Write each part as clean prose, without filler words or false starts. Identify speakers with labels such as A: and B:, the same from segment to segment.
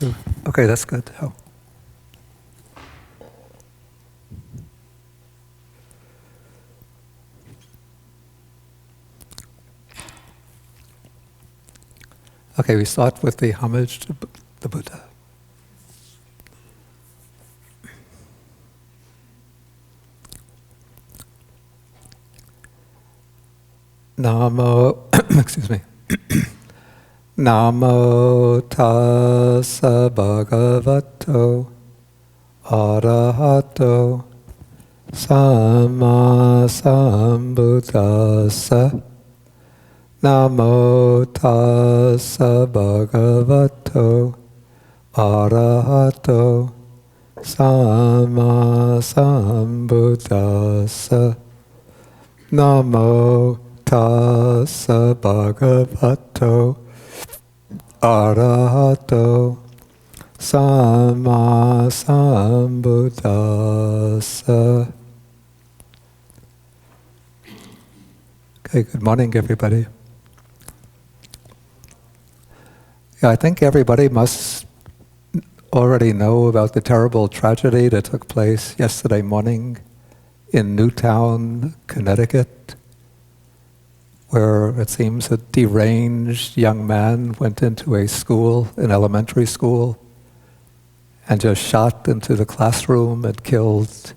A: Okay, that's good. Oh. Okay, we start with the homage to the Buddha. Namo, excuse me. Namo tassa bhagavato arahato samma sambuddhassa. Namo tassa bhagavato arahato samma sambuddhassa. Namo tassa bhagavato arahato samma sambuddhassa. Okay, good morning, everybody. Yeah, I think everybody must already know about the terrible tragedy that took place yesterday morning in Newtown, Connecticut, where it seems a deranged young man went into a school, an elementary school, and just shot into the classroom and killed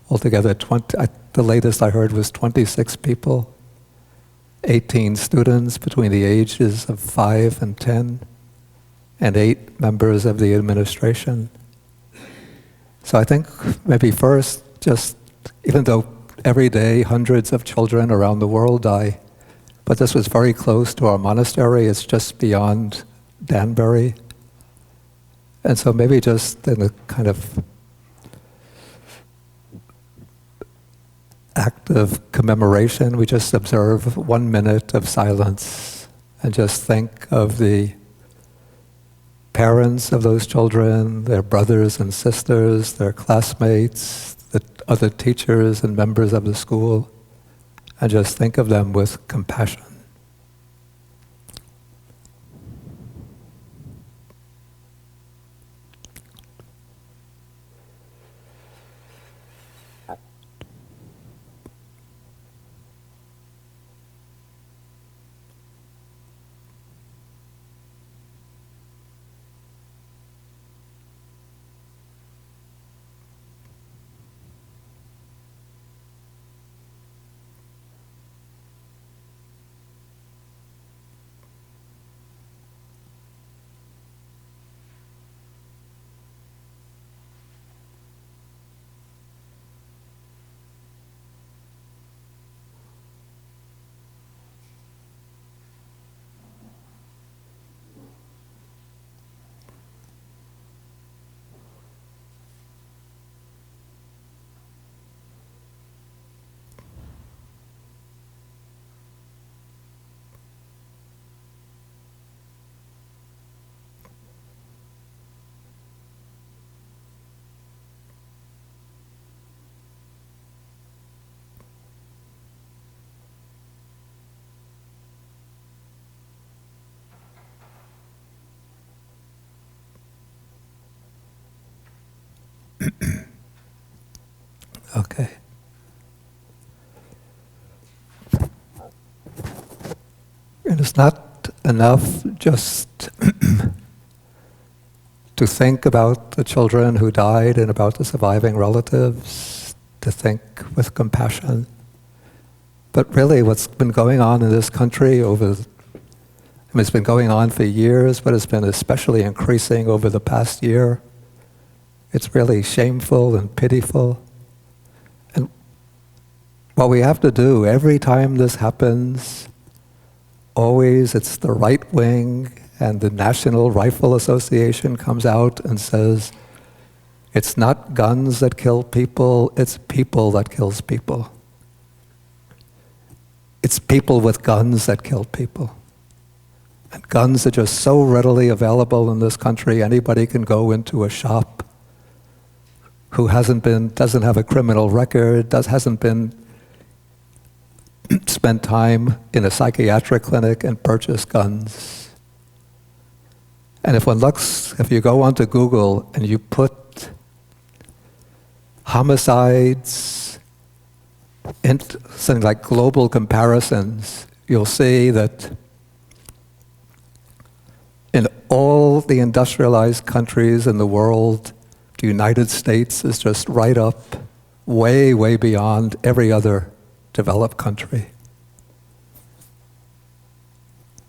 A: altogether 20, the latest I heard was 26 people, 18 students between the ages of 5 and 10, and 8 members of the administration. So I think maybe first, just even though every day hundreds of children around the world die, but this was very close to our monastery. It's just beyond Danbury. And so maybe just in a kind of act of commemoration, we just observe 1 minute of silence and just think of the parents of those children, their brothers and sisters, their classmates, the other teachers and members of the school, and just think of them with compassion. Okay. And it's not enough just to think about the children who died and about the surviving relatives, to think with compassion. But really what's been going on in this country it's been going on for years, but it's been especially increasing over the past year. It's really shameful and pitiful. And what we have to do every time this happens, always it's the right wing and the National Rifle Association comes out and says, it's not guns that kill people, it's people that kills people. It's people with guns that kill people. And guns are just so readily available in this country, anybody can go into a shop who doesn't have a criminal record, hasn't been spent time in a psychiatric clinic and purchase guns. And if you go onto Google and you put homicides in something like global comparisons, you'll see that in all the industrialized countries in the world, the United States is just right up, way, way beyond every other developed country.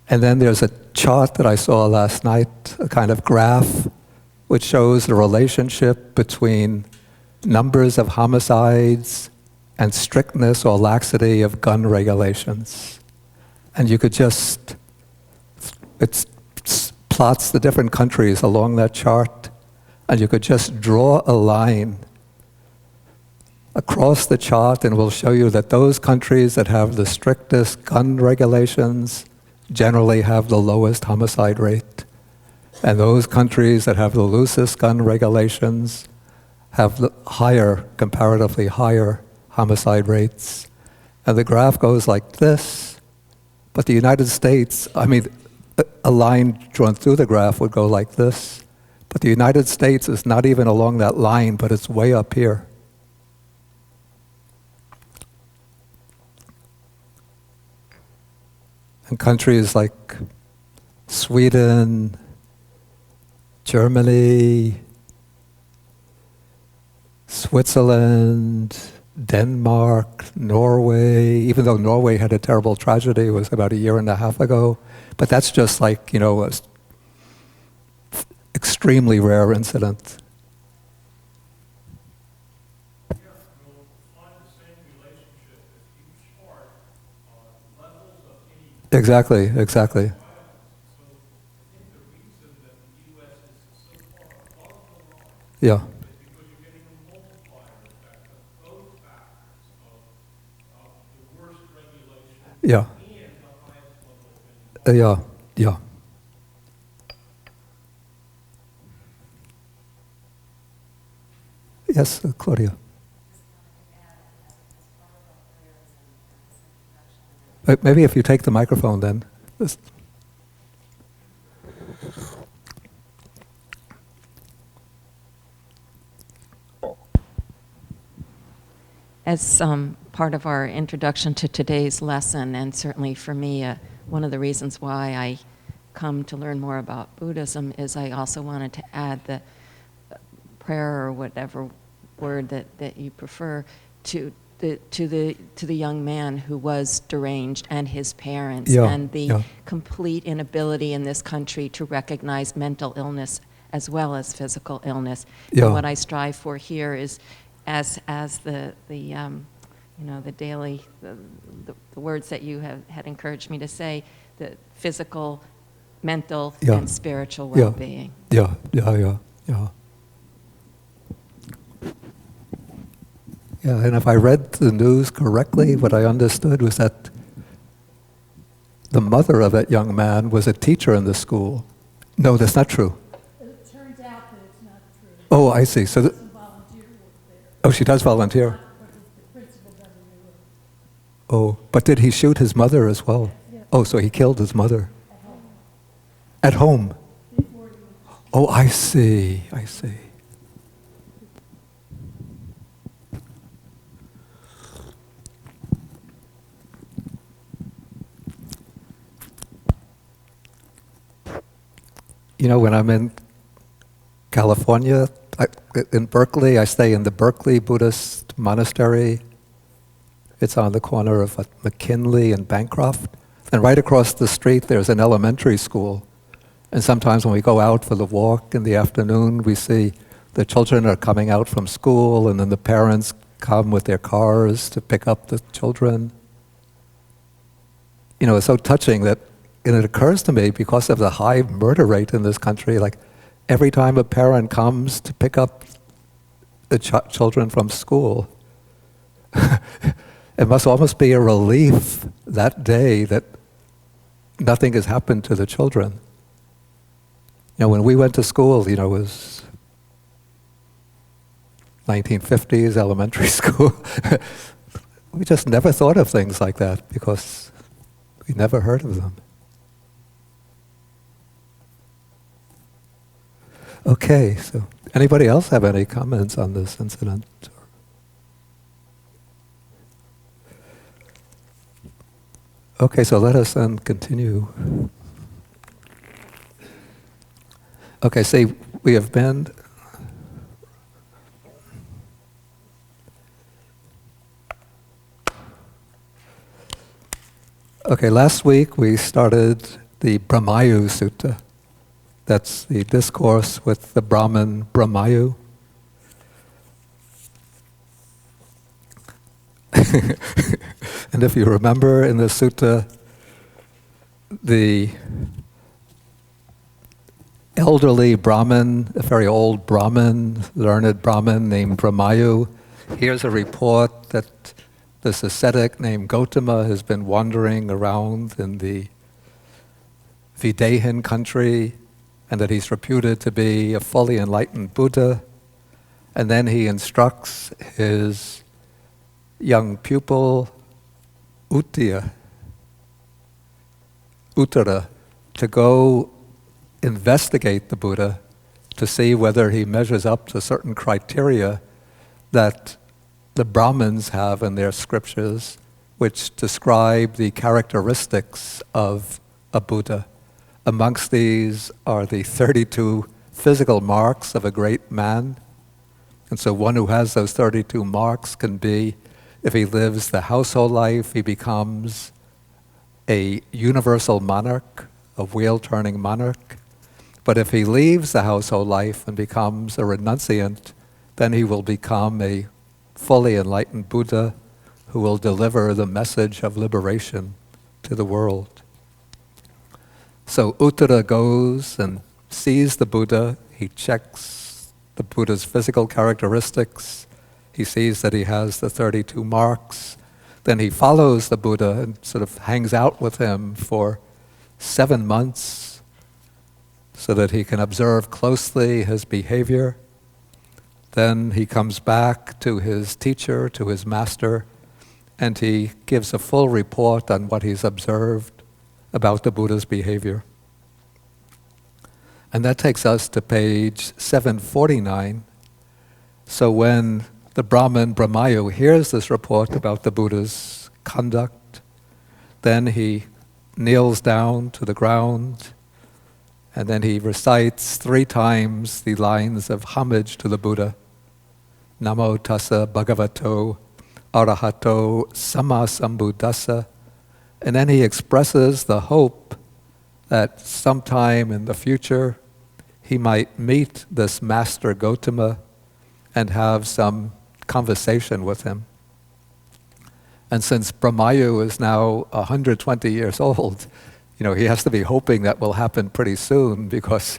A: And then there's a chart that I saw last night, a kind of graph, which shows the relationship between numbers of homicides and strictness or laxity of gun regulations. And you could just, it plots the different countries along that chart, and you could just draw a line across the chart, and we'll show you that those countries that have the strictest gun regulations generally have the lowest homicide rate. And those countries that have the loosest gun regulations have the comparatively higher homicide rates. And the graph goes like this, but the United States, a line drawn through the graph would go like this, but the United States is not even along that line, but it's way up here. And countries like Sweden, Germany, Switzerland, Denmark, Norway, even though Norway had a terrible tragedy, it was about 1.5 years ago, but that's just like, a extremely rare incident. Exactly. Yeah. Yeah. Yeah. Yes, Claudia. Maybe if you take the microphone then.
B: As part of our introduction to today's lesson, and certainly for me, one of the reasons why I come to learn more about Buddhism is I also wanted to add the prayer or whatever word that you prefer to the young man who was deranged and his parents, and the complete inability in this country to recognize mental illness as well as physical illness. And what I strive for here is, as the daily the words that you had encouraged me to say, the physical, mental, and spiritual well-being.
A: Yeah. Yeah, and if I read the news correctly, what I understood was that the mother of that young man was a teacher in the school. No, that's not true.
C: It turns out that it's not true.
A: Oh, I see. So,
C: Some volunteer work there.
A: oh, she does volunteer.
C: But the principal doesn't do it.
A: Oh, but did he shoot his mother as well?
C: Yeah.
A: Oh, so he killed his mother. At home?
C: Before he was
A: Oh, I see. When I'm in California, in Berkeley, I stay in the Berkeley Buddhist Monastery. It's on the corner of McKinley and Bancroft. And right across the street, there's an elementary school. And sometimes when we go out for the walk in the afternoon, we see the children are coming out from school, and then the parents come with their cars to pick up the children. It's so touching that, and it occurs to me, because of the high murder rate in this country, like every time a parent comes to pick up the children from school, it must almost be a relief that day that nothing has happened to the children. When we went to school, it was 1950s elementary school. We just never thought of things like that because we never heard of them. Okay, so anybody else have any comments on this incident? Okay, so let us then continue. Okay, see, we have been... Okay, last week we started the Brahmayu Sutta. That's the discourse with the Brahmin Brahmayu. And if you remember in the sutta, the elderly Brahmin, a very old Brahmin, learned Brahmin named Brahmayu, hears a report that this ascetic named Gautama has been wandering around in the Videhan country and that he's reputed to be a fully enlightened Buddha. And then he instructs his young pupil, Uttara, to go investigate the Buddha to see whether he measures up to certain criteria that the Brahmins have in their scriptures, which describe the characteristics of a Buddha. Amongst these are the 32 physical marks of a great man. And so one who has those 32 marks can be, if he lives the household life, he becomes a universal monarch, a wheel-turning monarch. But if he leaves the household life and becomes a renunciant, then he will become a fully enlightened Buddha who will deliver the message of liberation to the world. So Uttara goes and sees the Buddha. He checks the Buddha's physical characteristics. He sees that he has the 32 marks. Then he follows the Buddha and sort of hangs out with him for 7 months so that he can observe closely his behavior. Then he comes back to his teacher, to his master, and he gives a full report on what he's observed about the Buddha's behavior. And that takes us to page 749. So when the Brahmin Brahmayu hears this report about the Buddha's conduct, then he kneels down to the ground, and then he recites 3 times the lines of homage to the Buddha. Namo tassa bhagavato arahato sammasambuddhassa. And then he expresses the hope that sometime in the future he might meet this master Gautama and have some conversation with him. And since Brahmayu is now 120 years old, he has to be hoping that will happen pretty soon because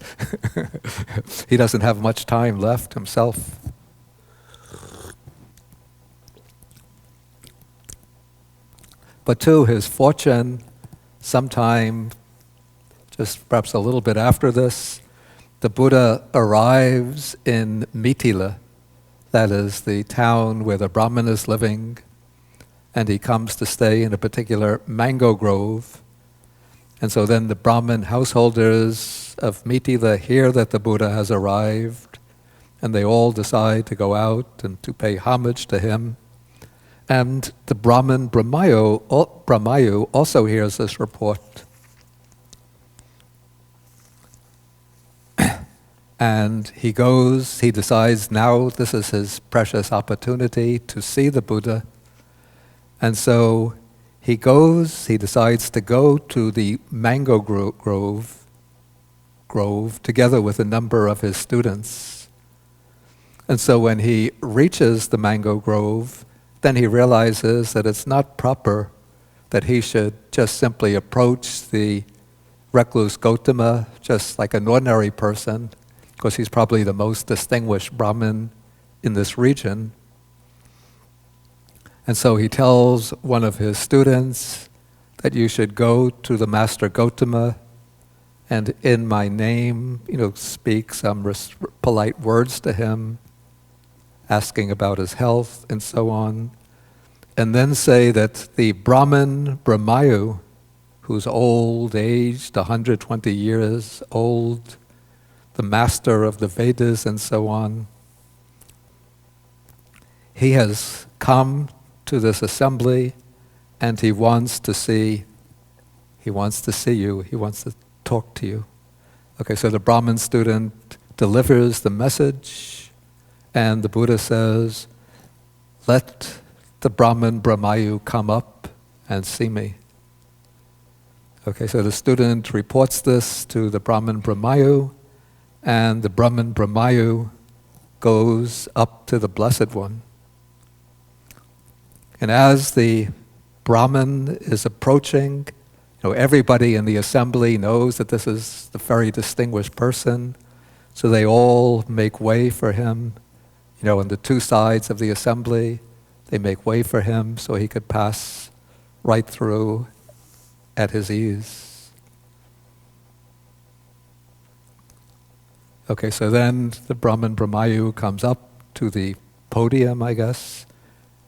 A: he doesn't have much time left himself. But to his fortune, sometime, just perhaps a little bit after this, the Buddha arrives in Mithila, that is the town where the Brahmin is living, and he comes to stay in a particular mango grove. And so then the Brahmin householders of Mithila hear that the Buddha has arrived, and they all decide to go out and to pay homage to him. And the Brahmin Brahmayu also hears this report. And he decides now this is his precious opportunity to see the Buddha. And so he decides to go to the mango grove together with a number of his students. And so when he reaches the mango grove, then he realizes that it's not proper that he should just simply approach the recluse Gautama just like an ordinary person, because he's probably the most distinguished Brahmin in this region. And so he tells one of his students that you should go to the Master Gautama and in my name, speak some polite words to him, asking about his health and so on. And then say that the Brahmin Brahmayu, who's old, aged, 120 years old, the master of the Vedas and so on. He has come to this assembly and he wants to see you, he wants to talk to you. Okay, so the Brahmin student delivers the message and the Buddha says, let the Brahmin Brahmayu come up and see me. Okay, so the student reports this to the Brahmin Brahmayu, and the Brahmin Brahmayu goes up to the Blessed One. And as the Brahmin is approaching, everybody in the assembly knows that this is the very distinguished person, so they all make way for him. On the two sides of the assembly, they make way for him so he could pass right through at his ease. Okay, so then the Brahmin Brahmayu comes up to the podium, I guess,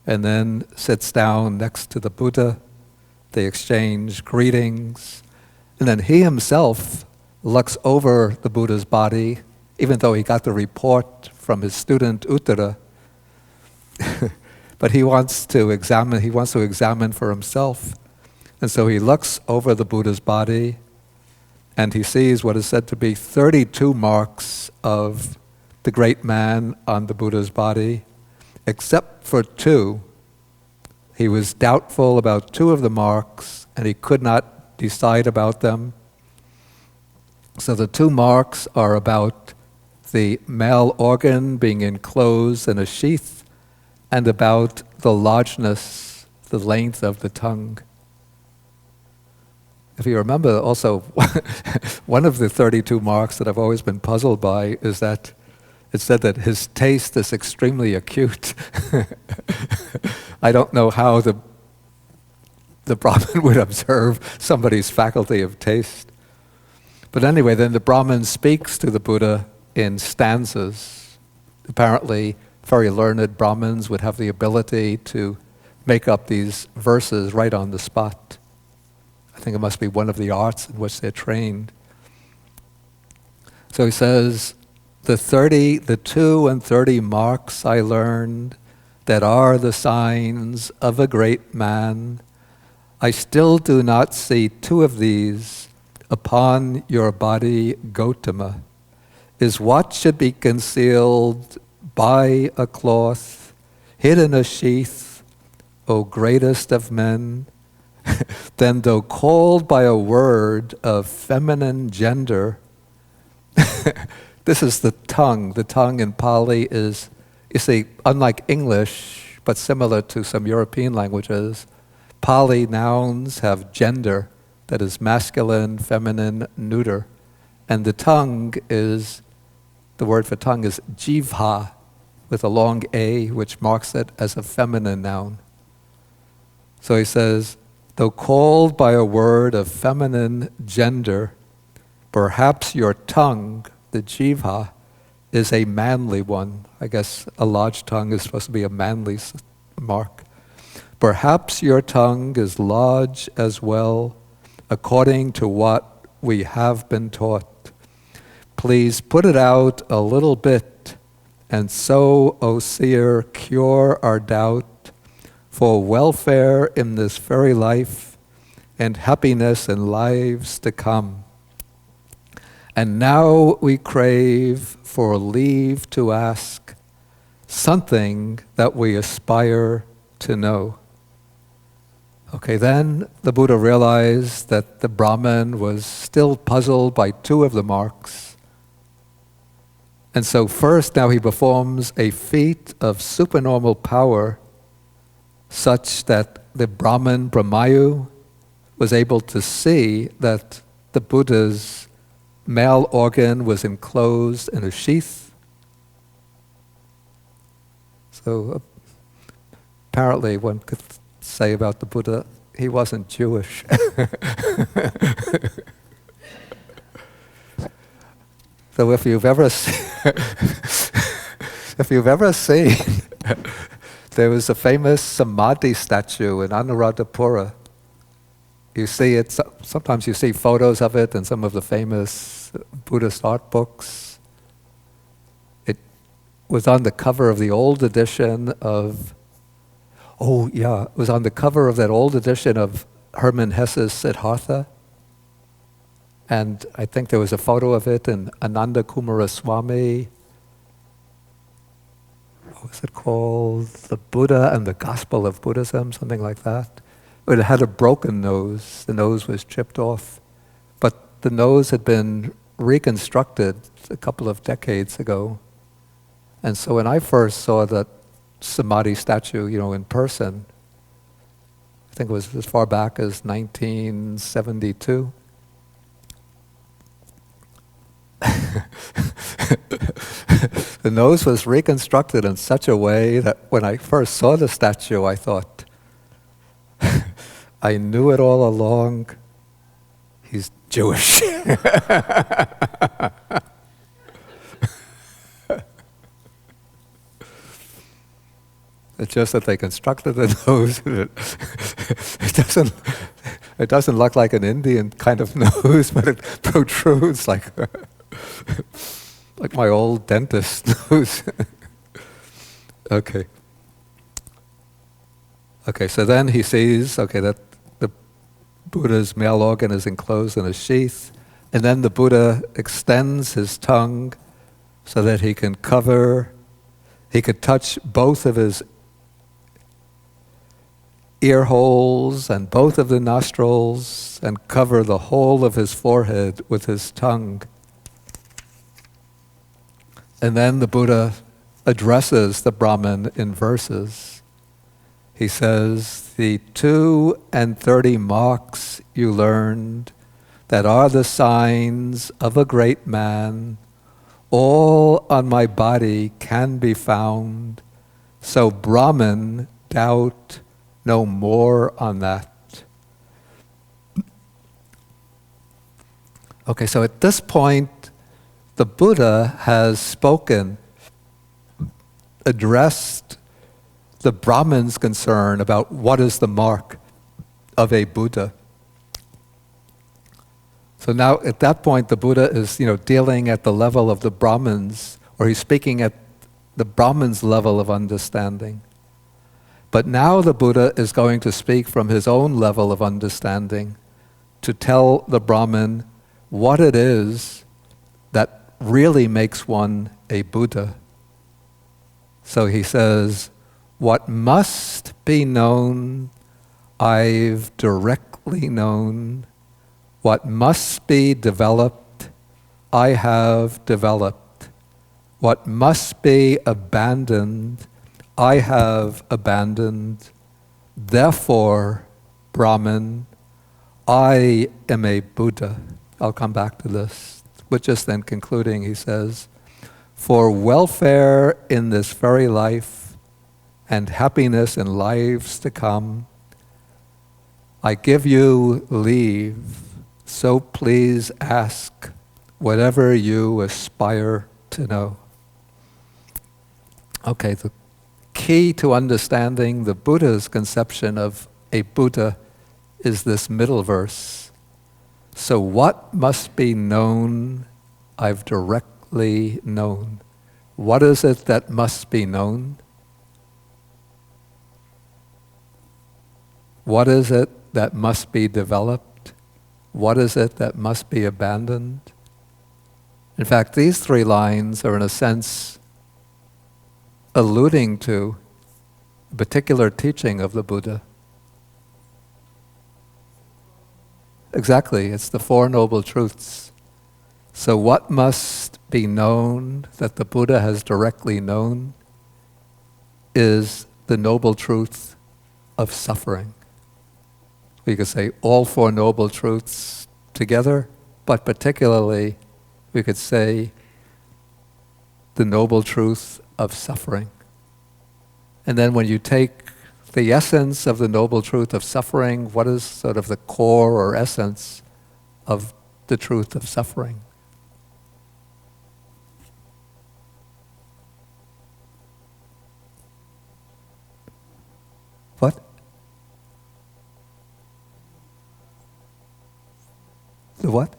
A: and then sits down next to the Buddha. They exchange greetings, and then he himself looks over the Buddha's body, even though he got the report from his student Uttara. But he wants to examine for himself. And so he looks over the Buddha's body and he sees what is said to be 32 marks of the great man on the Buddha's body, except for 2. He was doubtful about 2 of the marks and he could not decide about them. So the 2 marks are about the male organ being enclosed in a sheath and about the largeness, the length of the tongue. If you remember also, one of the 32 marks that I've always been puzzled by is that it said that his taste is extremely acute. I don't know how the Brahmin would observe somebody's faculty of taste. But anyway, then the Brahmin speaks to the Buddha in stanzas. Apparently, very learned Brahmins would have the ability to make up these verses right on the spot. I think it must be one of the arts in which they're trained. So he says, the 2 and 30 marks I learned that are the signs of a great man, I still do not see 2 of these upon your body, Gautama. Is what should be concealed by a cloth, hid in a sheath, O greatest of men, then though called by a word of feminine gender, this is the tongue. The tongue in Pali is, you see, unlike English, but similar to some European languages, Pali nouns have gender, that is masculine, feminine, neuter. And the tongue is, the word for tongue is jivha, with a long A, which marks it as a feminine noun. So he says, though called by a word of feminine gender, perhaps your tongue, the jivha, is a manly one. I guess a large tongue is supposed to be a manly mark. Perhaps your tongue is large as well, according to what we have been taught. Please put it out a little bit, and so, O seer, cure our doubt, for welfare in this very life, and happiness in lives to come. And now we crave for leave to ask something that we aspire to know. Okay, then the Buddha realized that the Brahmin was still puzzled by 2 of the marks. And so first, now he performs a feat of supernormal power such that the Brahmin Brahmayu was able to see that the Buddha's male organ was enclosed in a sheath. So apparently one could say about the Buddha, he wasn't Jewish. So if you've ever seen, there was a famous Samadhi statue in Anuradhapura. You see it, sometimes you see photos of it in some of the famous Buddhist art books. was on the cover of the old edition of, oh yeah, it was on the cover of that old edition of Hermann Hesse's Siddhartha. And I think there was a photo of it in Ananda Kumaraswamy. What was it called? The Buddha and the Gospel of Buddhism, something like that. It had a broken nose. The nose was chipped off. But the nose had been reconstructed a couple of decades ago. And so when I first saw that Samadhi statue, in person, I think it was as far back as 1972. The nose was reconstructed in such a way that when I first saw the statue, I thought, I knew it all along. He's Jewish. It's just that they constructed the nose. It doesn't look like an Indian kind of nose, but it protrudes like my old dentist nose. Okay. Okay, so then he sees, that the Buddha's male organ is enclosed in a sheath, and then the Buddha extends his tongue so that he could touch both of his ear holes and both of the nostrils and cover the whole of his forehead with his tongue. And then the Buddha addresses the Brahmin in verses. He says, the 2 and 30 marks you learned that are the signs of a great man, all on my body can be found, so Brahmin, doubt no more on that. Okay, so at this point, the Buddha has spoken, addressed the Brahmin's concern about what is the mark of a Buddha. So now at that point the Buddha is dealing at the level of the Brahmins, or he's speaking at the Brahmin's level of understanding. But now the Buddha is going to speak from his own level of understanding to tell the Brahmin what it is that really makes one a Buddha. So he says, what must be known, I've directly known. What must be developed, I have developed. What must be abandoned, I have abandoned. Therefore, Brahmin, I am a Buddha. I'll come back to this. But just then concluding, he says, for welfare in this very life and happiness in lives to come, I give you leave, so please ask whatever you aspire to know. Okay, the key to understanding the Buddha's conception of a Buddha is this middle verse. So what must be known, I've directly known. What is it that must be known? What is it that must be developed? What is it that must be abandoned? In fact, these 3 lines are in a sense alluding to a particular teaching of the Buddha. Exactly, it's the 4 Noble Truths. So what must be known that the Buddha has directly known is the Noble Truth of suffering. We could say all 4 Noble Truths together, but particularly we could say the Noble Truth of suffering. And then when you take the essence of the Noble Truth of suffering, what is sort of the core or essence of the truth of suffering? What? The what?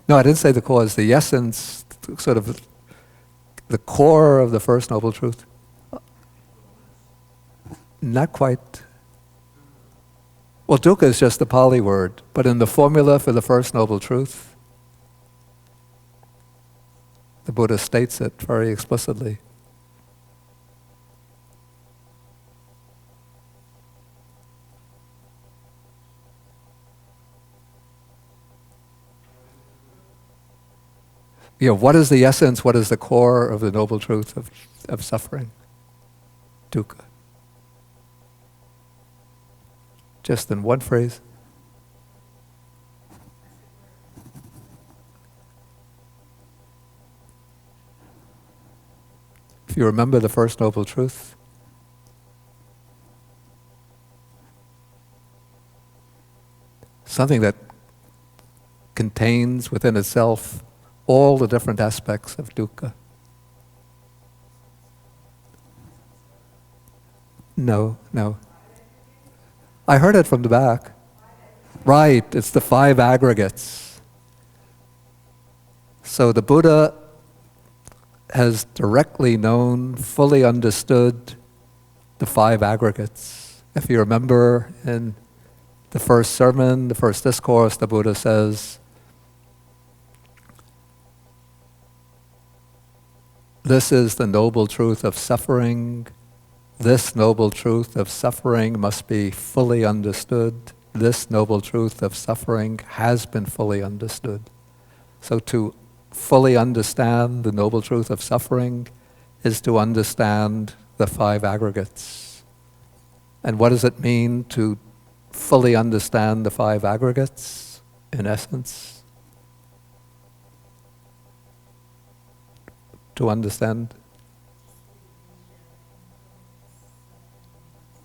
A: No, I didn't say the cause. The essence, sort of the core of the First Noble Truth? Not quite. Well, dukkha is just the Pali word, but in the formula for the First Noble Truth, the Buddha states it very explicitly. What is the essence, what is the core of the Noble Truth of suffering? Dukkha. Just in one phrase. If you remember the First Noble Truth, something that contains within itself all the different aspects of dukkha. No. I heard it from the back. Right, it's the 5 aggregates. So the Buddha has directly known, fully understood the 5 aggregates. If you remember in the first sermon, the first discourse, the Buddha says, this is the noble truth of suffering. This noble truth of suffering must be fully understood. This noble truth of suffering has been fully understood. So to fully understand the noble truth of suffering is to understand the 5 aggregates. And what does it mean to fully understand the 5 aggregates, in essence? To understand?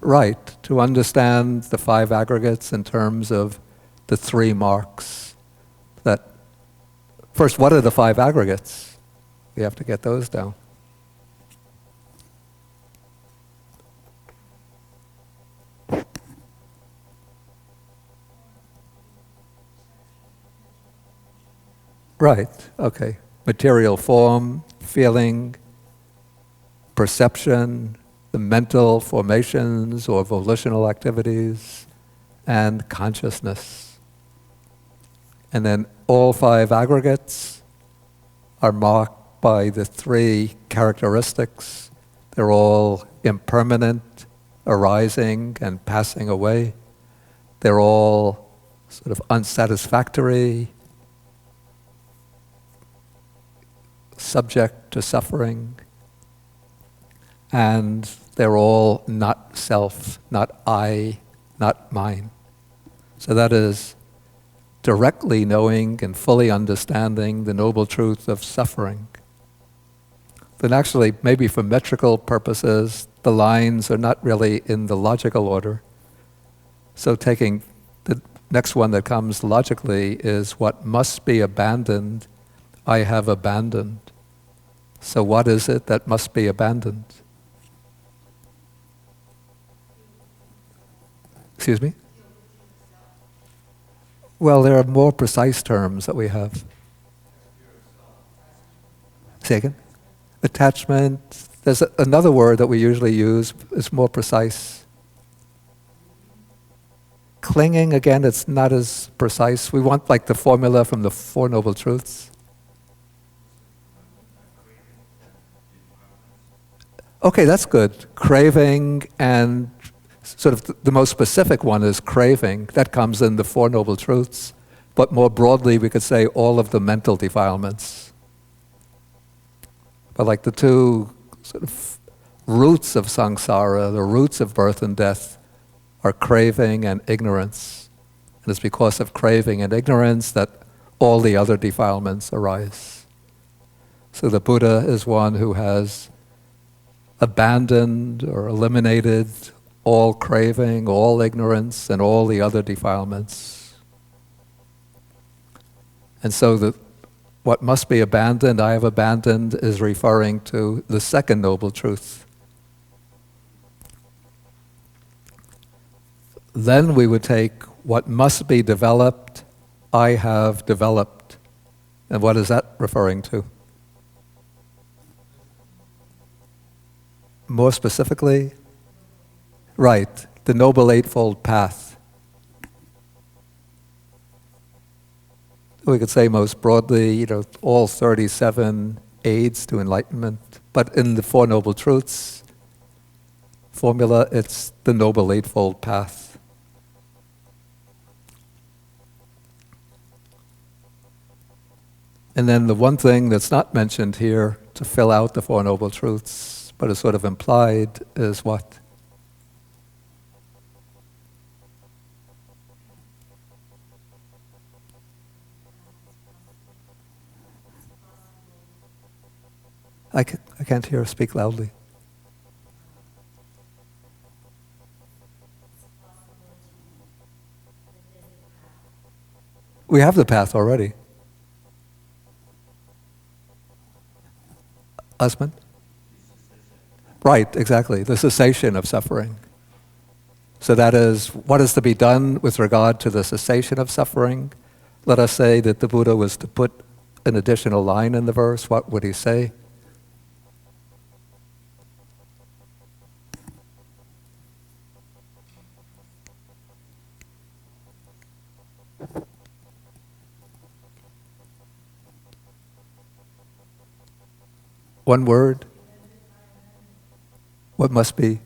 A: Right, to understand the 5 aggregates in terms of the 3 marks. That first, what are the 5 aggregates? We have to get those down. Right, okay. Material form, feeling, perception, the mental formations or volitional activities, and consciousness. And then all 5 aggregates are marked by the 3 characteristics. They're all impermanent, arising and passing away. They're all sort of unsatisfactory, subject to suffering, and they're all not self, not I, not mine. So that is directly knowing and fully understanding the noble truth of suffering. Then actually, maybe for metrical purposes, the lines are not really in the logical order. So taking the next one that comes logically is what must be abandoned, I have abandoned. So what is it that must be abandoned? Excuse me? Well, there are more precise terms that we have. Say again? Attachment. There's another word that we usually use, is more precise. Clinging, again, it's not as precise. We want like the formula from the Four Noble Truths. Okay, that's good. Craving, and sort of the most specific one is craving. That comes in the Four Noble Truths. But more broadly, we could say all of the mental defilements. But like the 2 sort of roots of samsara, the roots of birth and death, are craving and ignorance. And it's because of craving and ignorance that all the other defilements arise. So the Buddha is one who has abandoned or eliminated all craving, all ignorance, and all the other defilements. And so what must be abandoned, I have abandoned, is referring to the second noble truth. Then we would take what must be developed, I have developed. And what is that referring to? More specifically, right, the Noble Eightfold Path. We could say most broadly, all 37 aids to enlightenment, but in the Four Noble Truths formula, it's the Noble Eightfold Path. And then the one thing that's not mentioned here to fill out the Four Noble Truths, but is sort of implied, is what? I can't hear. Speak loudly. We have the path already. Husband? Right, exactly. The cessation of suffering. So that is, what is to be done with regard to the cessation of suffering? Let us say that the Buddha was to put an additional line in the verse. What would he say? One word? What must be?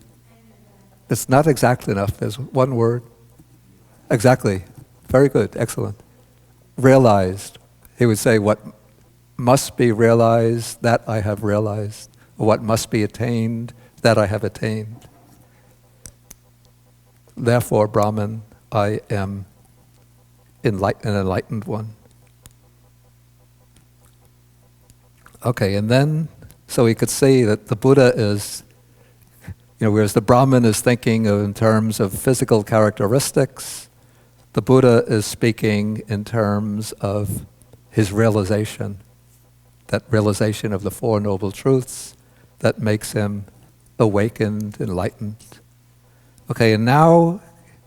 A: It's not exactly enough. There's one word. Exactly. Very good. Excellent. Realized. He would say, what must be realized, that I have realized. Or what must be attained, that I have attained. Therefore, Brahman, I am an enlightened one. Okay, and then, so we could say that the Buddha is, whereas the Brahmin is thinking in terms of physical characteristics, the Buddha is speaking in terms of his realization, that realization of the Four Noble Truths that makes him awakened, enlightened. Okay, and now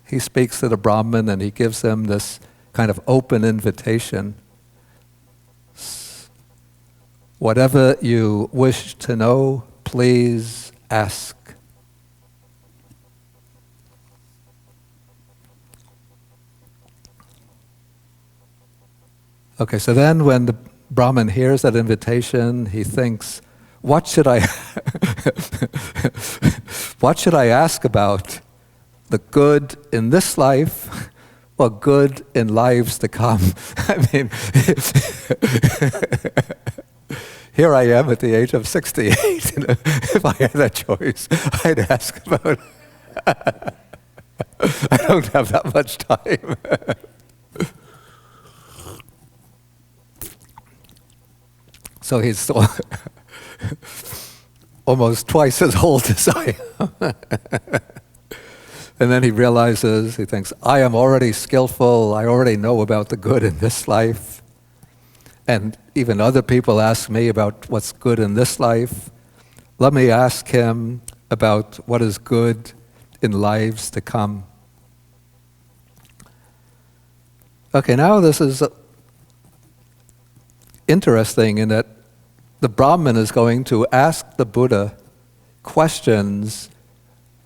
A: he speaks to the Brahmin and he gives him this kind of open invitation. Whatever you wish to know, please ask. Okay, so then when the Brahmin hears that invitation, he thinks, what should I ask about? The good in this life or good in lives to come? I mean, here I am at the age of 68. If I had that choice, I'd ask about I don't have that much time. So he's almost twice as old as I am. And then he realizes, he thinks, I am already skillful, I already know about the good in this life. And even other people ask me about what's good in this life. Let me ask him about what is good in lives to come. Okay, now this is interesting in that the Brahmin is going to ask the Buddha questions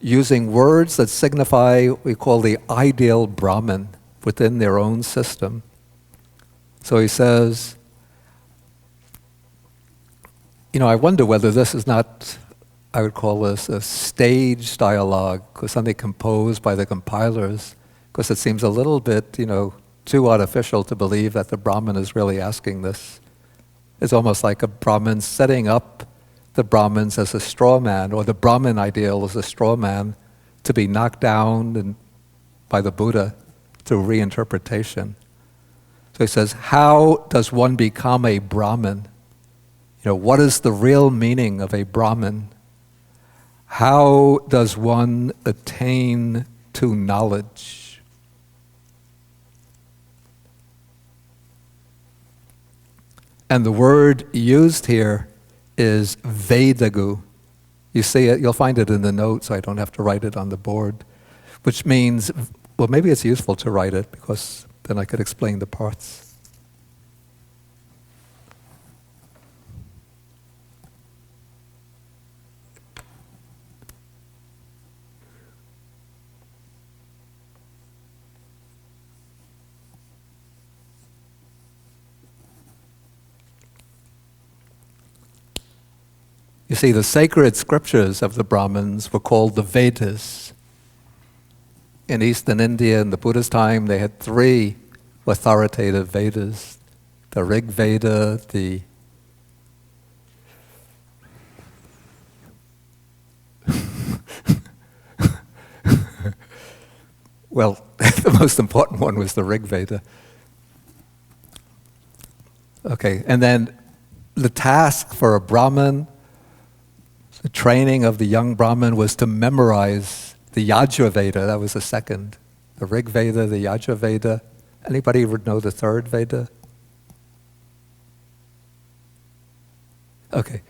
A: using words that signify what we call the ideal Brahmin within their own system. So he says, I wonder whether this is not, I would call this a staged dialogue, or something composed by the compilers, because it seems a little bit, too artificial to believe that the Brahmin is really asking this. It's almost like a Brahmin setting up the Brahmins as a straw man, or the Brahmin ideal as a straw man to be knocked down by the Buddha through reinterpretation. So he says, how does one become a Brahmin? What is the real meaning of a Brahmin? How does one attain to knowledge? And the word used here is Vedagu. You see it, you'll find it in the notes, so I don't have to write it on the board, which means, well, maybe it's useful to write it because then I could explain the parts. You see, the sacred scriptures of the Brahmins were called the Vedas. In Eastern India, in the Buddha's time, they had 3 authoritative Vedas. The Rig Veda, the well, the most important one was the Rig Veda. Okay, and then the task for a Brahmin, the training of the young Brahmin, was to memorize the Yajur Veda. That was the second. The Rig Veda, the Yajur Veda. Anybody would know the third Veda? Okay.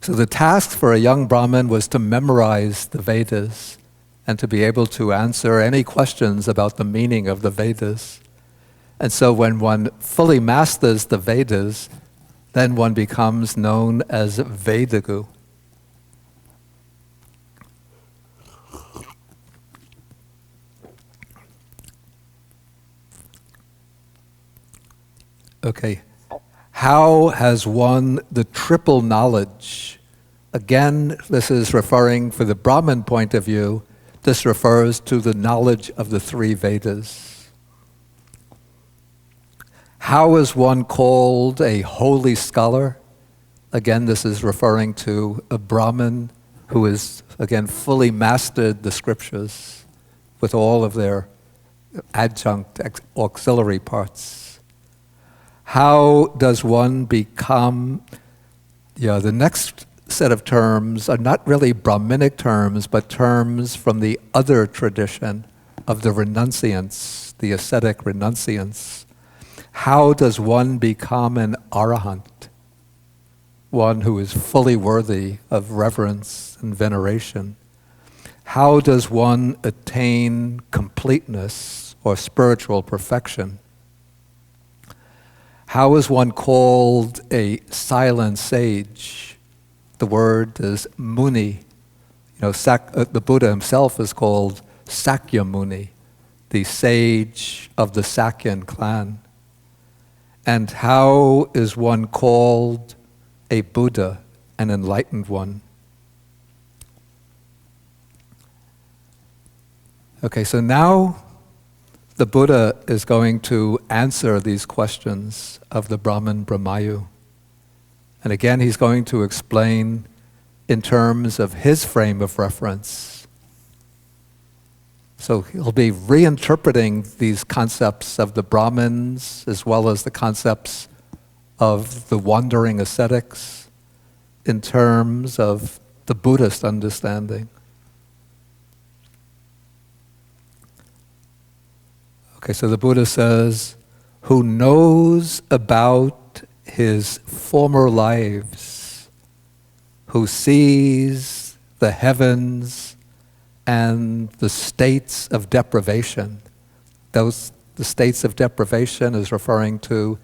A: So the task for a young Brahmin was to memorize the Vedas and to be able to answer any questions about the meaning of the Vedas. And so when one fully masters the Vedas, then one becomes known as Vedagu. Okay. How has one the triple knowledge? Again, this is referring, for the Brahmin point of view, this refers to the knowledge of the 3 Vedas. How is one called a holy scholar? Again, this is referring to a Brahmin who is, again, fully mastered the scriptures with all of their adjunct auxiliary parts. How does one become, the next set of terms are not really Brahminic terms, but terms from the other tradition of the renunciants, the ascetic renunciants. How does one become an arahant? One who is fully worthy of reverence and veneration. How does one attain completeness or spiritual perfection? How is one called a silent sage? The word is muni. The Buddha himself is called Sakya Muni, the sage of the Sakyan clan. And how is one called a Buddha, an enlightened one? Okay, so now the Buddha is going to answer these questions of the Brahmin Brahmayu. And again, he's going to explain in terms of his frame of reference. So he'll be reinterpreting these concepts of the Brahmins as well as the concepts of the wandering ascetics in terms of the Buddhist understanding. Okay, so the Buddha says, who knows about his former lives, who sees the heavens and the states of deprivation. The states of deprivation is referring to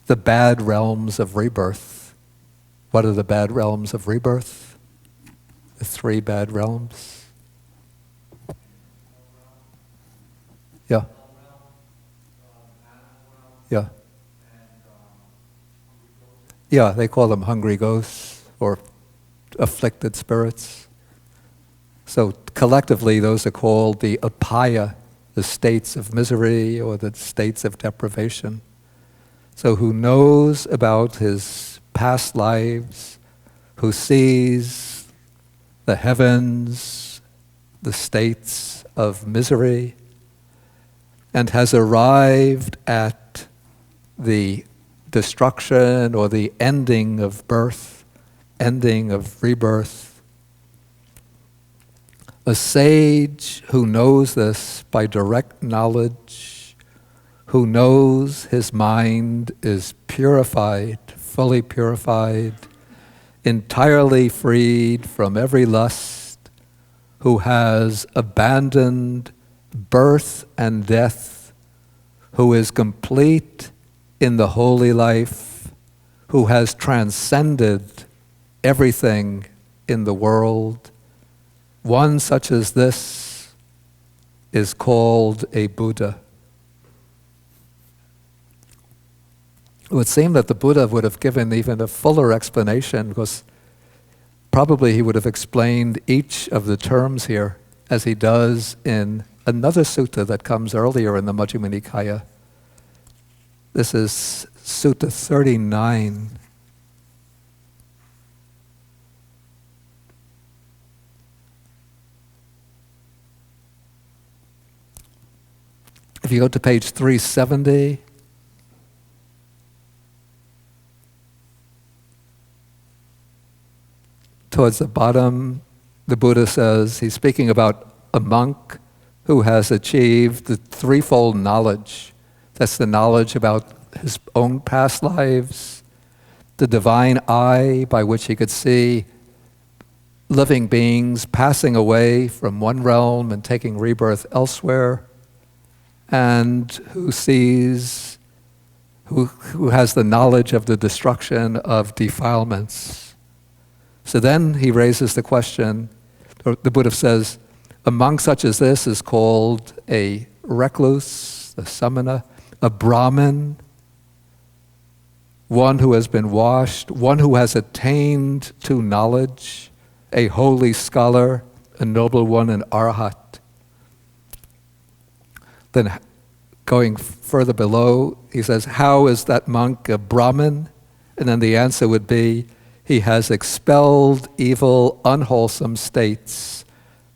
A: the bad realms of rebirth. What are the bad realms of rebirth? The 3 bad realms. Yeah. Yeah. Yeah, they call them hungry ghosts or afflicted spirits. So collectively, those are called the apaya, the states of misery or the states of deprivation. So who knows about his past lives, who sees the heavens, the states of misery, and has arrived at the destruction or the ending of birth, ending of rebirth. A sage who knows this by direct knowledge, who knows his mind is purified, fully purified, entirely freed from every lust, who has abandoned birth and death, who is complete in the holy life, who has transcended everything in the world. One such as this is called a Buddha. It would seem that the Buddha would have given even a fuller explanation, because probably he would have explained each of the terms here as he does in another sutta that comes earlier in the Majjhima Nikaya. This is Sutta 39. If you go to page 370, towards the bottom, the Buddha says, he's speaking about a monk who has achieved the threefold knowledge. That's the knowledge about his own past lives, the divine eye by which he could see living beings passing away from one realm and taking rebirth elsewhere, and who has the knowledge of the destruction of defilements. So then he raises the question, or the Buddha says, a monk such as this is called a recluse, a samana, a Brahmin, one who has been washed, one who has attained to knowledge, a holy scholar, a noble one, an arhat. Then going further below, he says, how is that monk a Brahmin? And then the answer would be, he has expelled evil, unwholesome states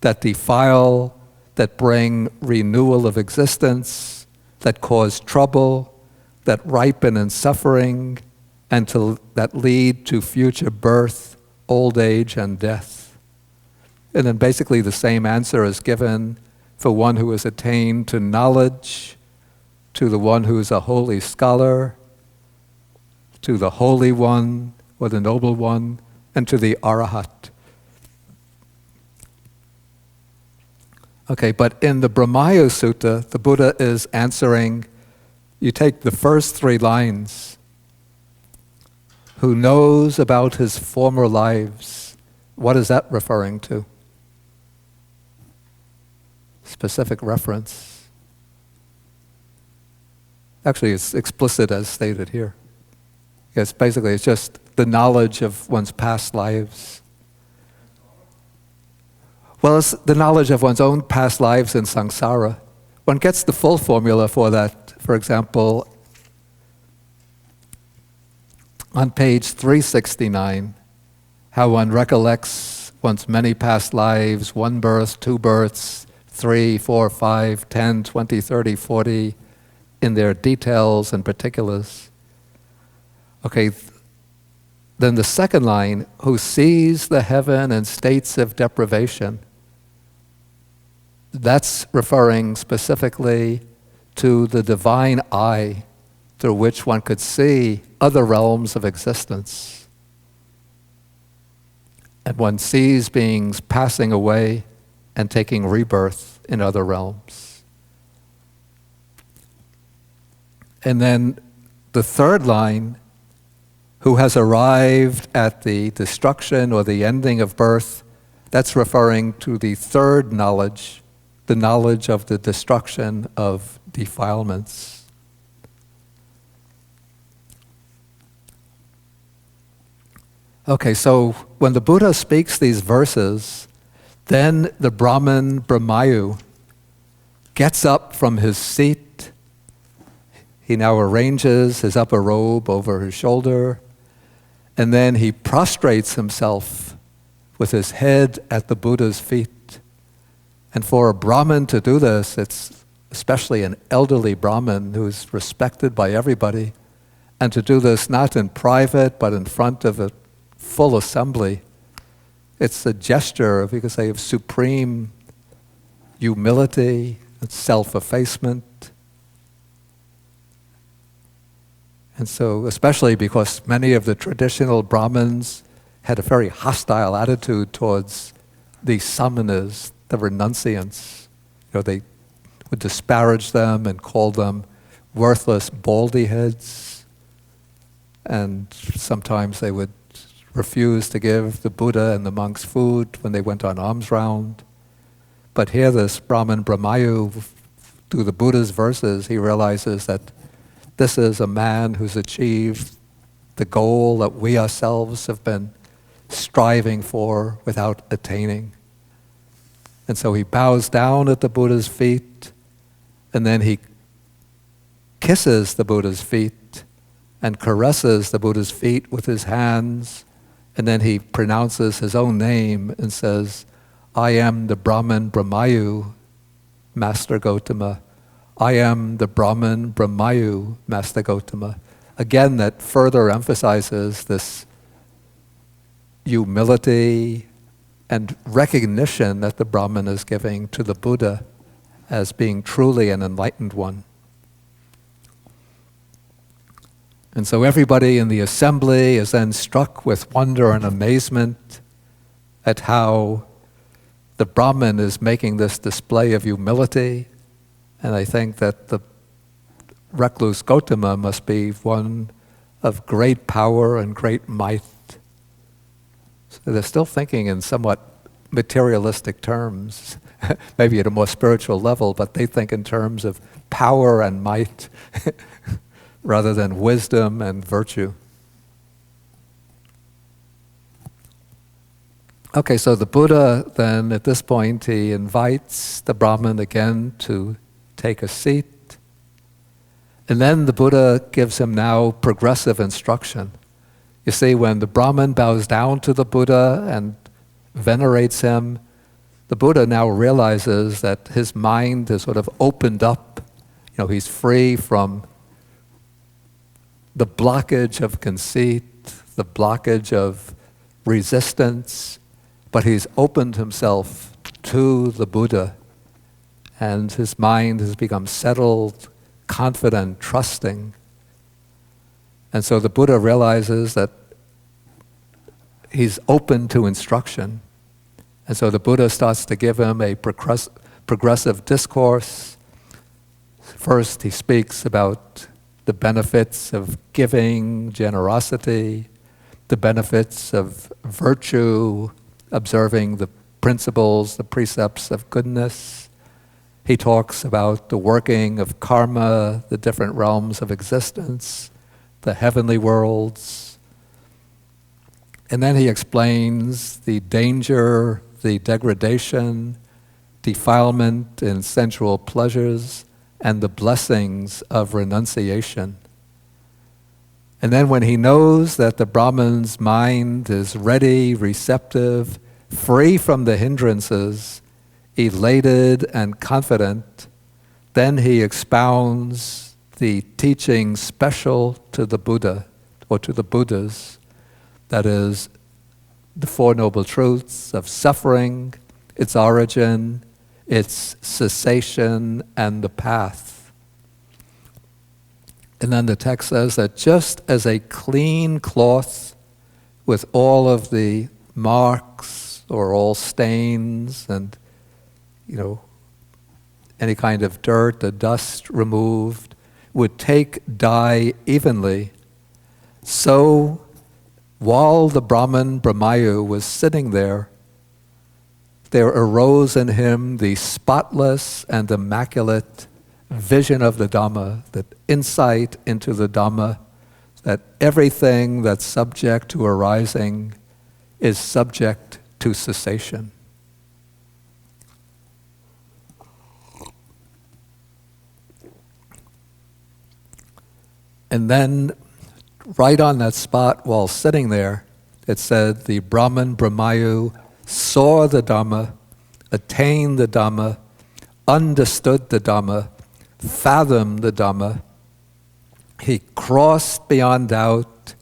A: that defile, that bring renewal of existence, that cause trouble, that ripen in suffering, and that lead to future birth, old age, and death. And then basically the same answer is given for one who has attained to knowledge, to the one who is a holy scholar, to the holy one, or the noble one, and to the arhat. Okay, but in the Brahmayu Sutta, the Buddha is answering, you take the first 3 lines, who knows about his former lives. What is that referring to? Specific reference. Actually, it's explicit as stated here. It's just the knowledge of one's past lives. Well, it's the knowledge of one's own past lives in samsara. One gets the full formula for that. For example, on page 369, how one recollects one's many past lives, 1 birth, 2 births, 3, 4, 5, 10, 20, 30, 40, in their details and particulars. Okay, then the second line, who sees the heaven in states of deprivation, that's referring specifically to the divine eye through which one could see other realms of existence. And one sees beings passing away and taking rebirth in other realms. And then the third line, who has arrived at the destruction or the ending of birth, that's referring to the third knowledge, the knowledge of the destruction of defilements. Okay, so when the Buddha speaks these verses, then the Brahmin Brahmayu gets up from his seat. He now arranges his upper robe over his shoulder, and then he prostrates himself with his head at the Buddha's feet. And for a Brahmin to do this, it's especially an elderly Brahmin who's respected by everybody, and to do this not in private but in front of a full assembly, it's a gesture of, you could say, of supreme humility and self-effacement. And so, especially because many of the traditional Brahmins had a very hostile attitude towards the samanas, the renunciants. They would disparage them and call them worthless baldy heads. And sometimes they would refuse to give the Buddha and the monks food when they went on alms round. But here this Brahmin Brahmayu, through the Buddha's verses, he realizes that this is a man who's achieved the goal that we ourselves have been striving for without attaining. And so he bows down at the Buddha's feet, and then he kisses the Buddha's feet and caresses the Buddha's feet with his hands, and then he pronounces his own name and says, I am the Brahmin Brahmayu, Master Gotama. I am the Brahmin Brahmayu, Master Gotama. Again, that further emphasizes this humility and recognition that the Brahmin is giving to the Buddha as being truly an enlightened one. And so everybody in the assembly is then struck with wonder and amazement at how the Brahmin is making this display of humility. And I think that the recluse Gotama must be one of great power and great might. So they're still thinking in somewhat materialistic terms, maybe at a more spiritual level, but they think in terms of power and might rather than wisdom and virtue. Okay, so the Buddha then, at this point, he invites the Brahmin again to take a seat. And then the Buddha gives him now progressive instruction. You see, when the Brahmin bows down to the Buddha and venerates him, the Buddha now realizes that his mind is sort of opened up. You know, he's free from the blockage of conceit, the blockage of resistance, but he's opened himself to the Buddha, and his mind has become settled, confident, trusting. And so the Buddha realizes that he's open to instruction. And so the Buddha starts to give him a progressive discourse. First, he speaks about the benefits of giving, generosity, the benefits of virtue, observing the principles, the precepts of goodness. He talks about the working of karma, the different realms of existence, the heavenly worlds. And then he explains the danger, the degradation, defilement in sensual pleasures, and the blessings of renunciation. And then when he knows that the Brahmin's mind is ready, receptive, free from the hindrances, elated and confident, then he expounds the teaching special to the Buddha, or to the Buddhas, that is, the Four Noble Truths of suffering, its origin, its cessation, and the path. And then the text says that just as a clean cloth with all of the marks or all stains and, any kind of dirt, the dust removed, would take dye evenly, so while the Brahmin Brahmayu was sitting there arose in him the spotless and immaculate vision of the Dhamma, that insight into the Dhamma, that everything that's subject to arising is subject to cessation. And then, right on that spot while sitting there, it said the Brahmin Brahmayu saw the Dhamma, attained the Dhamma, understood the Dhamma, fathomed the Dhamma. He crossed beyond doubt,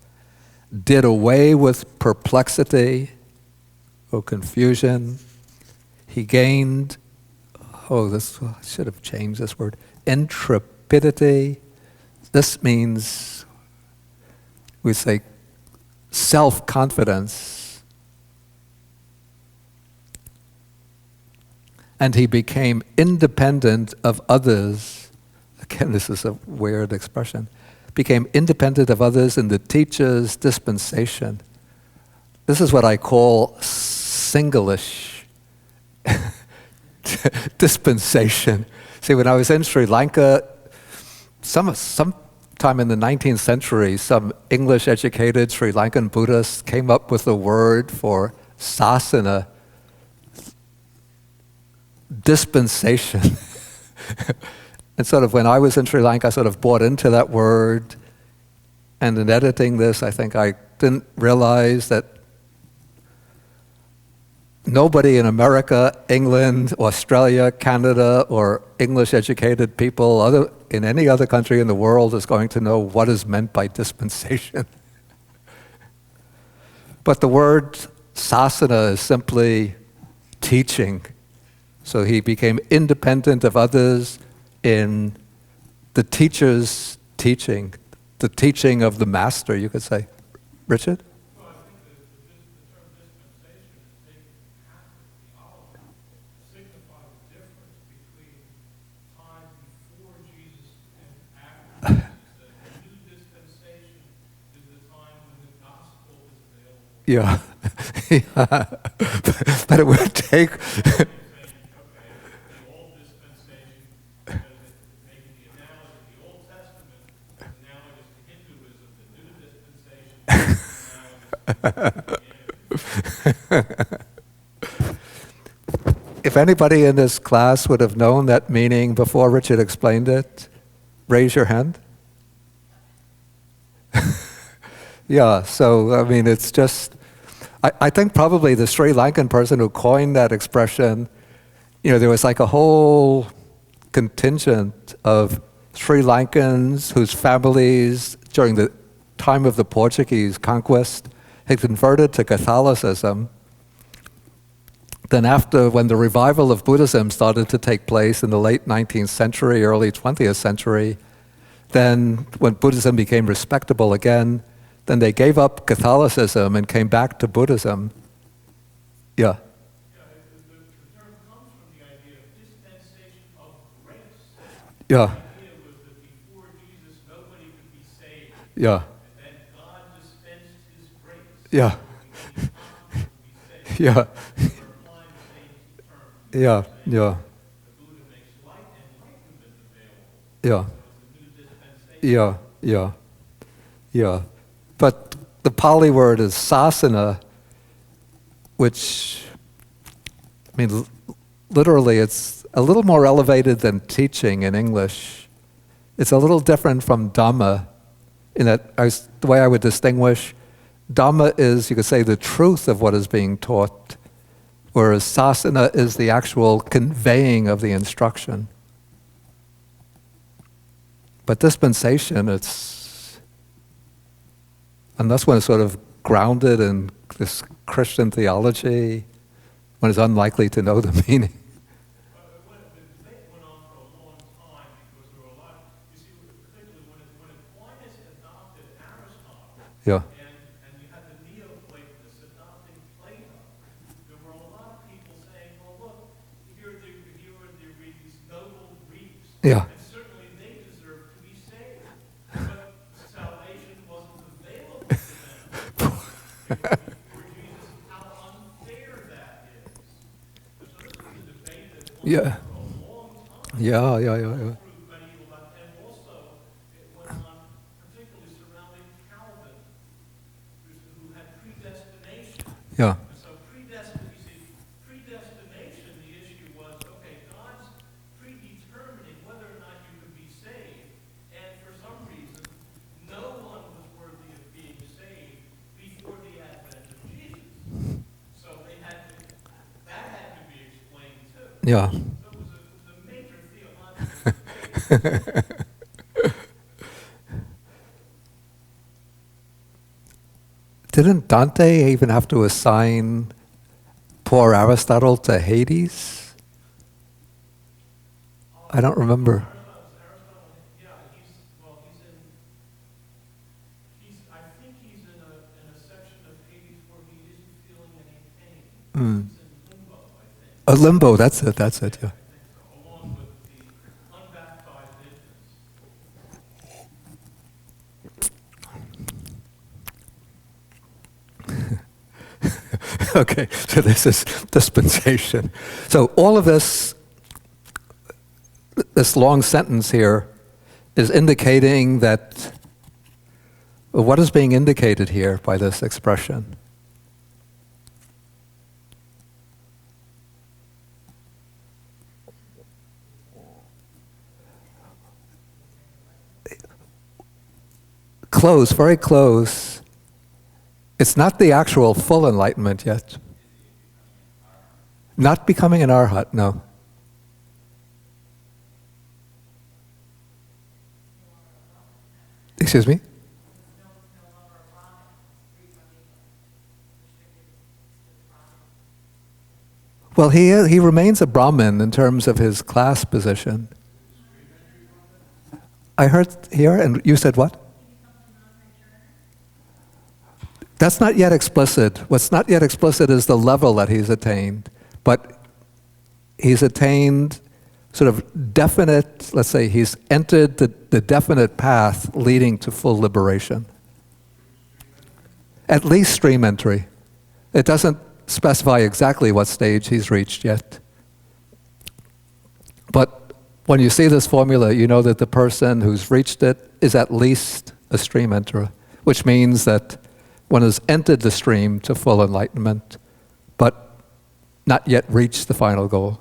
A: did away with perplexity or confusion. He gained, I should have changed this word, intrepidity. This means, we say, self-confidence. And he became independent of others. Again, this is a weird expression. Became independent of others in the teacher's dispensation. This is what I call singlish dispensation. See, when I was in Sri Lanka, sometimes sometime in the 19th century, some English-educated Sri Lankan Buddhists came up with a word for sasana, dispensation. And sort of when I was in Sri Lanka, I sort of bought into that word. And in editing this, I think I didn't realize that nobody in America, England, Australia, Canada, or English-educated people in any other country in the world is going to know what is meant by dispensation. But the word sasana is simply teaching. So he became independent of others in the teacher's teaching, the teaching of the master, you could say. Richard?
D: Well, I think the term dispensation is taken Catholic theology to signify the difference between time before Jesus and after Jesus. That the new dispensation is the time when the gospel is available.
A: Yeah. Yeah. But it would take...
D: The old dispensation, making the analogy, the Old Testament is analogous to Hinduism, the new dispensation
A: If anybody in this class would have known that meaning before Richard explained it, raise your hand. Yeah, so I mean, it's just, I think probably the Sri Lankan person who coined that expression, there was like a whole contingent of Sri Lankans whose families during the time of the Portuguese conquest had converted to Catholicism. Then when the revival of Buddhism started to take place in the late 19th century, early 20th century, then when Buddhism became respectable again, then they gave up Catholicism and came back to Buddhism. Yeah.
D: the term comes from the idea of dispensation of grace.
A: Yeah.
D: The idea was that before Jesus, nobody could be saved.
A: Yeah.
D: And then God dispensed his grace.
A: Yeah.
D: So
A: Yeah.
D: we're applying the same term.
A: Yeah. Yeah.
D: The Buddha makes light and enlightenment available.
A: Yeah.
D: It's a new dispensation.
A: Yeah. Yeah. Yeah. But the Pali word is sasana, which, I mean, literally it's a little more elevated than teaching in English. It's a little different from Dhamma in that the way I would distinguish, Dhamma is, you could say, the truth of what is being taught, whereas sasana is the actual conveying of the instruction. But dispensation, unless one is sort of grounded in this Christian theology, one is unlikely to know the meaning.
D: The debate went on for a long time because there were a lot, you see, particularly when Aquinas adopted Aristotle,
A: Yeah.
D: and you had the Neoplatonists adopting Plato, there were a lot of people saying, well, look, here are these noble Greeks,
A: Yeah.
D: and certainly they deserve to be saved, but salvation wasn't available to them. Before Jesus, how unfair that is. So this was a debate that went
A: Yeah.
D: on for a long time.
A: Yeah.
D: Through medieval life, and also it went on particularly surrounding Calvin, who had predestination.
A: Yeah.
D: And so predestination, the issue was, okay, God's predetermining whether or not you can be saved, and for some reason, no one was worthy of being saved before the advent of Jesus. So that had to be explained too.
A: Yeah.
D: So it was a major theological debate.
A: Didn't Dante even have to assign poor Aristotle to Hades? I don't remember.
D: Aristotle, yeah, I think he's in a section of Hades where he isn't feeling any pain. He's in limbo, I think.
A: A limbo, that's it, yeah.
D: I think so, along with the unbaptized infants.
A: Okay, so this is dispensation. So all of this long sentence here is indicating that What is being indicated here by this expression? Close, very close. It's not the actual full enlightenment yet. Not becoming an arhat, no. Excuse me? Well, he remains a Brahmin in terms of his class position. I heard here, and you said what? That's not yet explicit. What's not yet explicit is the level that he's attained. But he's attained sort of definite, let's say he's entered the definite path leading to full liberation. At least stream entry. It doesn't specify exactly what stage he's reached yet. But when you see this formula, you know that the person who's reached it is at least a stream enterer, which means that one has entered the stream to full enlightenment, but not yet reached the final goal.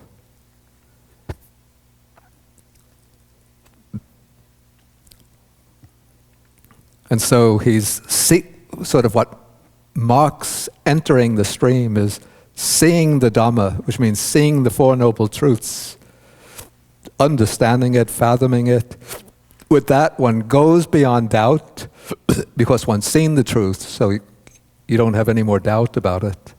A: And so he's sort of what marks entering the stream is seeing the Dhamma, which means seeing the Four Noble Truths, understanding it, fathoming it. With that, one goes beyond doubt because one's seen the truth, so you don't have any more doubt about it.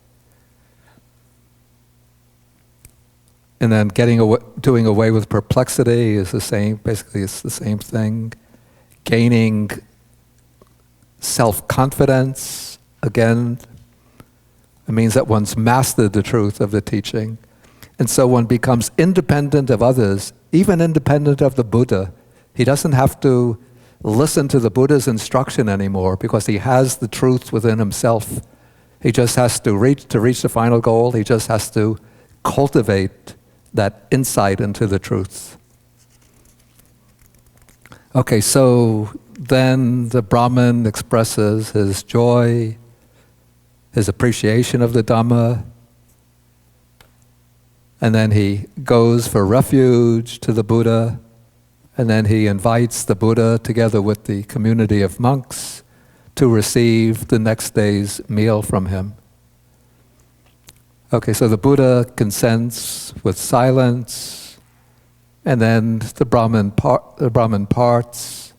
A: And then doing away with perplexity is the same, basically it's the same thing. Gaining self-confidence, again, it means that one's mastered the truth of the teaching. And so one becomes independent of others, even independent of the Buddha. He doesn't have to listen to the Buddha's instruction anymore because he has the truth within himself. He just has to reach the final goal. He just has to cultivate that insight into the truth. Okay, so then the Brahmin expresses his joy, his appreciation of the Dhamma, and then he goes for refuge to the Buddha, and then he invites the Buddha together with the community of monks to receive the next day's meal from him. Okay, so the Buddha consents with silence, and then the Brahmin parts.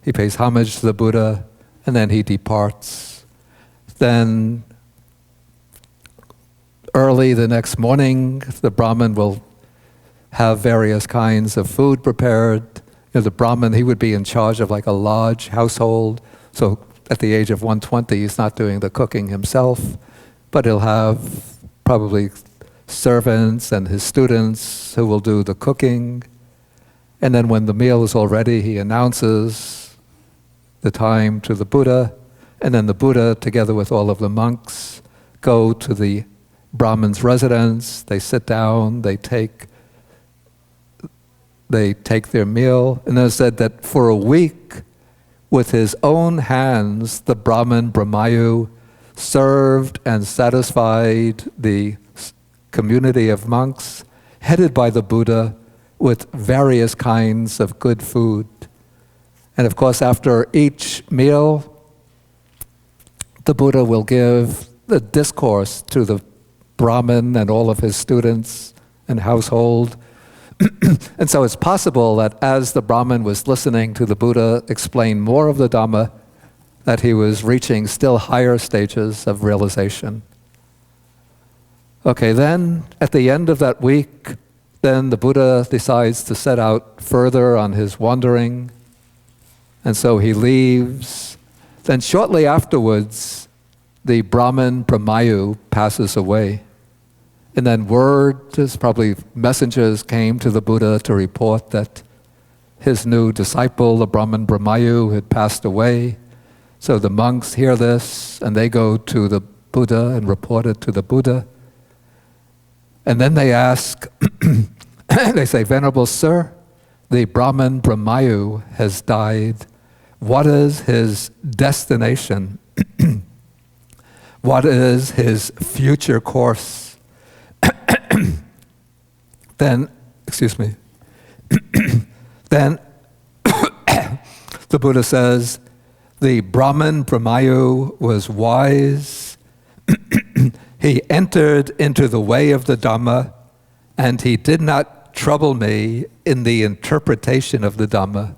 A: He pays homage to the Buddha, and then he departs. Then, early the next morning, the Brahmin will have various kinds of food prepared. The Brahmin, he would be in charge of like a large household. So at the age of 120, he's not doing the cooking himself, but he'll have probably servants and his students who will do the cooking. And then when the meal is all ready, he announces the time to the Buddha, and then the Buddha, together with all of the monks, go to the Brahmin's residence. They sit down, they take their meal, and it said that for a week, with his own hands, the Brahmin Brahmayu served and satisfied the community of monks, headed by the Buddha, with various kinds of good food. And of course, after each meal, the Buddha will give the discourse to the Brahmin and all of his students and household. And so it's possible that as the Brahmin was listening to the Buddha explain more of the Dhamma, that he was reaching still higher stages of realization. Okay, then at the end of that week, then the Buddha decides to set out further on his wandering, and so he leaves. Then shortly afterwards, the Brahmin Brahmayu passes away. And then probably messengers came to the Buddha to report that his new disciple, the Brahmin Brahmayu, had passed away. So the monks hear this, and they go to the Buddha and report it to the Buddha. And then they ask, they say, "Venerable Sir, the Brahmin Brahmayu has died. what is his destination? What is his future course? Then, then the Buddha says, the Brahmin, Brahmayu, was wise. He entered into the way of the Dhamma, and he did not trouble me in the interpretation of the Dhamma.